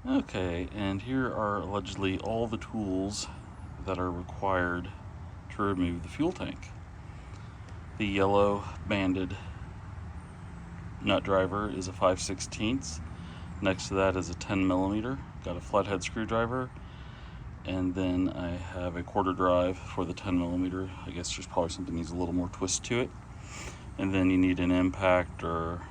Okay, and here are allegedly all the tools that are required to remove the fuel tank. The yellow banded nut driver is a 5/16. Next to that is a 10mm. Got a flathead screwdriver, and then I have a quarter drive for the 10mm. I guess there's probably something that needs a little more twist to it. And then you need an impact or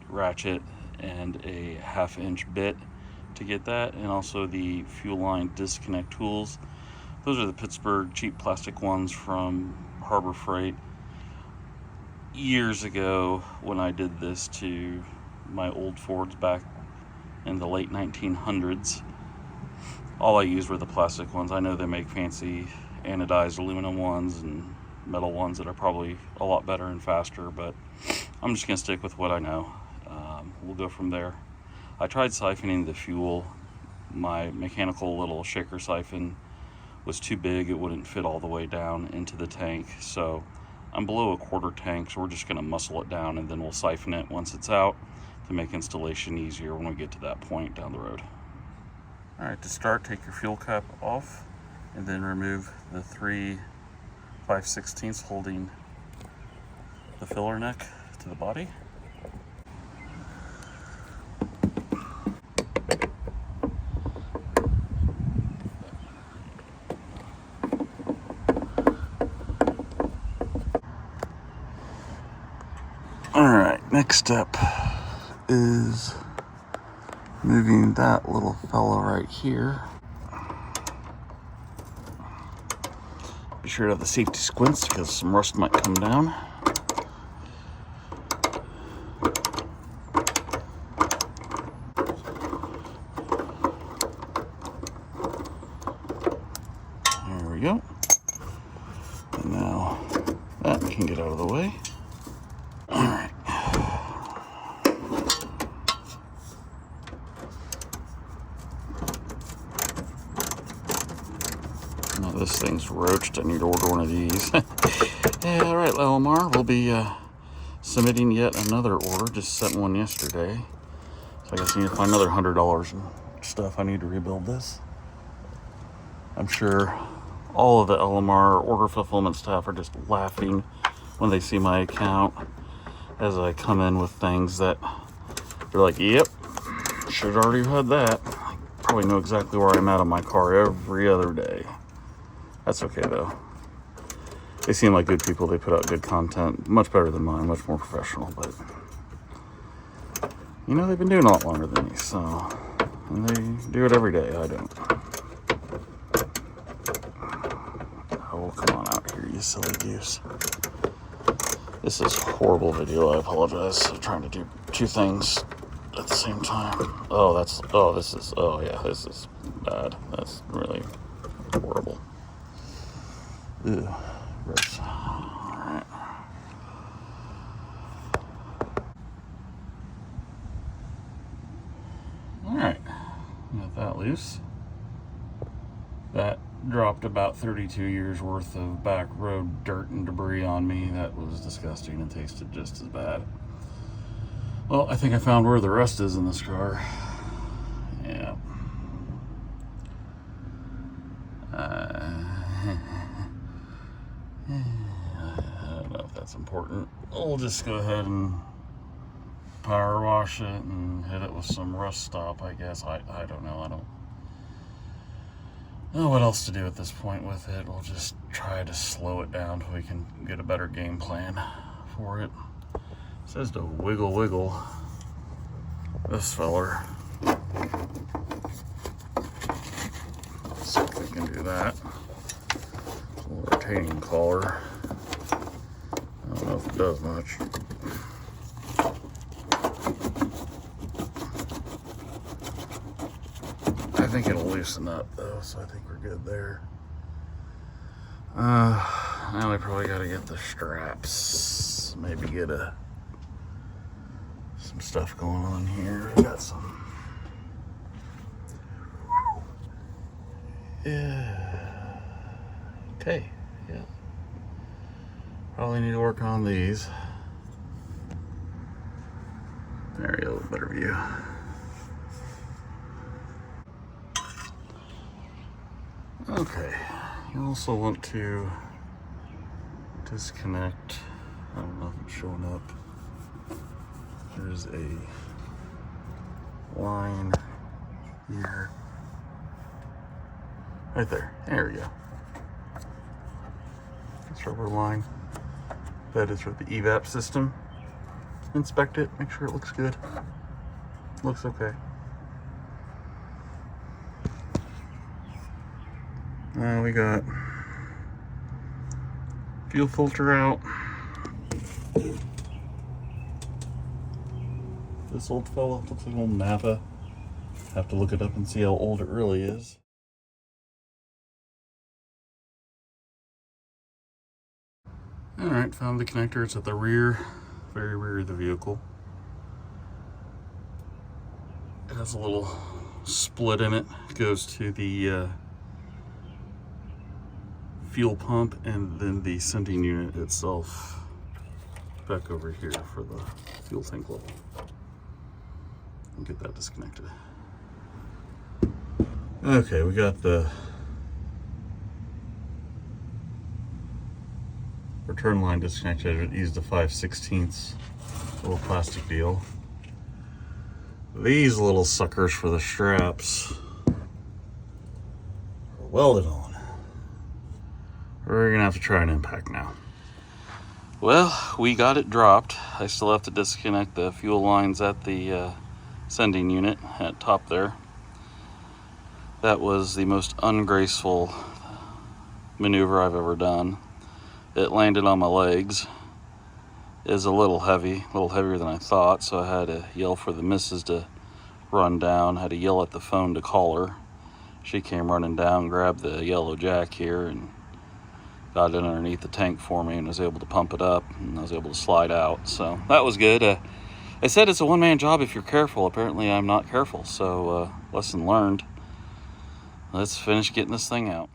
ratchet and a 1/2-inch bit to get that, and also the fuel line disconnect tools. Those are the Pittsburgh cheap plastic ones from Harbor Freight. Years ago, when I did this to my old Fords back in the late 1900s, all I used were the plastic ones. I know they make fancy anodized aluminum ones and metal ones that are probably a lot better and faster, but I'm just gonna stick with what I know. We'll go from there. I tried siphoning the fuel. My mechanical little shaker siphon was too big. It wouldn't fit all the way down into the tank, so I'm below a quarter tank, so we're just going to muscle it down and then we'll siphon it once it's out to make installation easier when we get to that point down the road. Alright, to start, take your fuel cap off and then remove the 3 5/16 holding the filler neck to the body. Alright, next step is moving that little fella right here. Be sure to have the safety squints because some rust might come down. There we go. And now that can get out of the way. Alright. Now this thing's roached. I need to order one of these. Yeah, alright, LMR. We'll be submitting yet another order. Just sent one yesterday. So I guess I need to find another $100 and stuff. I need to rebuild this. I'm sure all of the LMR order fulfillment staff are just laughing when they see my account as I come in with things that they're like, yep, should already had that. I probably know exactly where I'm at on my car every other day. That's okay though. They seem like good people. They put out good content, much better than mine, much more professional, but you know, they've been doing a lot longer than me, so, and they do it every day. I don't. Oh, come on out here, you silly goose. This is a horrible video. I apologize. I'm trying to do two things at the same time. Oh, this is bad. That's really horrible. Ew, gross. Alright. Alright. Got that loose. That dropped about 32 years worth of back road dirt and debris on me. That was disgusting and tasted just as bad. Well, I think I found where the rust is in this car. Yeah. I don't know if that's important. We'll just go ahead and power wash it and hit it with some rust stop, I guess. I don't know. I don't know what else to do at this point with it. We'll just try to slow it down so we can get a better game plan for it. It says to wiggle this feller. Let's see if we can do that. It's a little retaining collar. I don't know if it does much. I think it'll loosen up though, so I think we're good there. Now we probably got to get the straps. Maybe get some stuff going on here. We got some. Yeah. Okay. Yeah. Probably need to work on these. There you go, better view. Okay, you also want to disconnect, I don't know if it's showing up, there's a line here, right there, there we go. This rubber line, that is for the evap system. Inspect it, make sure it looks good. Looks okay. We got fuel filter out. This old fella looks like an old Napa. Have to look it up and see how old it really is. Alright, found the connector. It's at the rear, very rear of the vehicle. It has a little split in it. It goes to the fuel pump and then the sending unit itself back over here for the fuel tank level. And get that disconnected. Okay, we got the return line disconnected. I used a 5/16 little plastic deal. These little suckers for the straps are welded on. We're gonna have to try an impact now. Well, we got it dropped. I still have to disconnect the fuel lines at the sending unit at top there. That was the most ungraceful maneuver I've ever done. It landed on my legs. It is a little heavy, a little heavier than I thought, so I had to yell for the missus to run down. I had to yell at the phone to call her. She came running down, grabbed the yellow jack here, and got it underneath the tank for me and was able to pump it up, and I was able to slide out. So that was good. I said it's a one-man job if you're careful. Apparently I'm not careful, so lesson learned. Let's finish getting this thing out.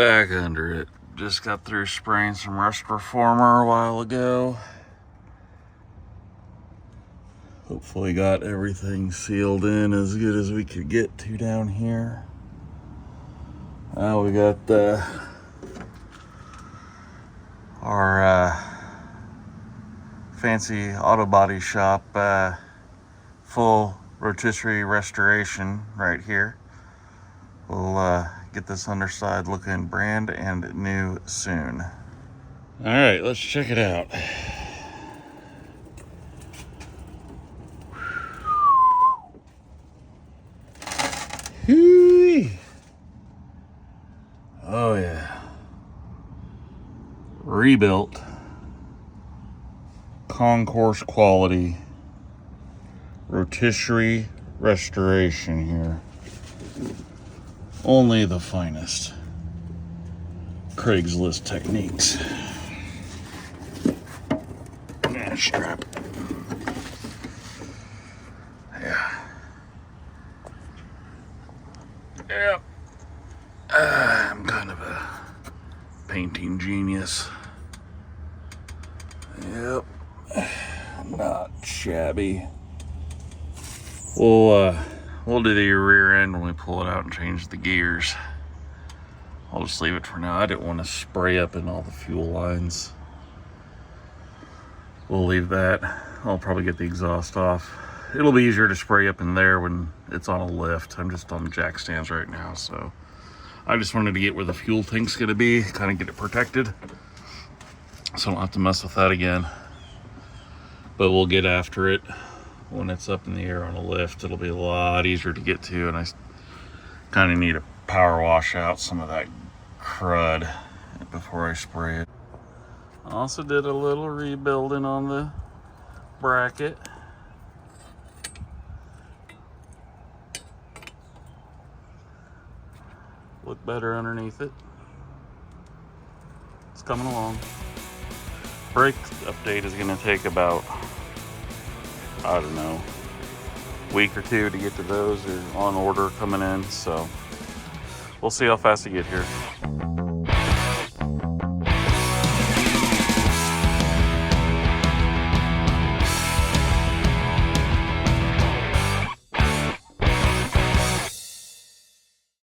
back under it. Just got through spraying some Rust Reformer a while ago. Hopefully got everything sealed in as good as we could get to down here. Now we got our fancy auto body shop full rotisserie restoration right here. We'll get this underside looking brand and new soon. All right, let's check it out. Hoo-wee. Oh yeah. Rebuilt concourse quality rotisserie restoration here. Only the finest Craigslist techniques. Yeah, strap. Yeah. Yep. I'm kind of a painting genius. Yep. Not shabby. We'll do the rear end when we pull it out and change the gears. I'll just leave it for now. I didn't want to spray up in all the fuel lines. We'll leave that. I'll probably get the exhaust off. It'll be easier to spray up in there when it's on a lift. I'm just on jack stands right now, so I just wanted to get where the fuel tank's gonna be, kind of get it protected, so I don't have to mess with that again. But we'll get after it when it's up in the air on a lift. It'll be a lot easier to get to, and I kind of need to power wash out some of that crud before I spray it. Also did a little rebuilding on the bracket. Look better underneath it. It's coming along. Brake update is going to take about, I don't know, week or two to get to those. They're on order coming in, so we'll see how fast they get here.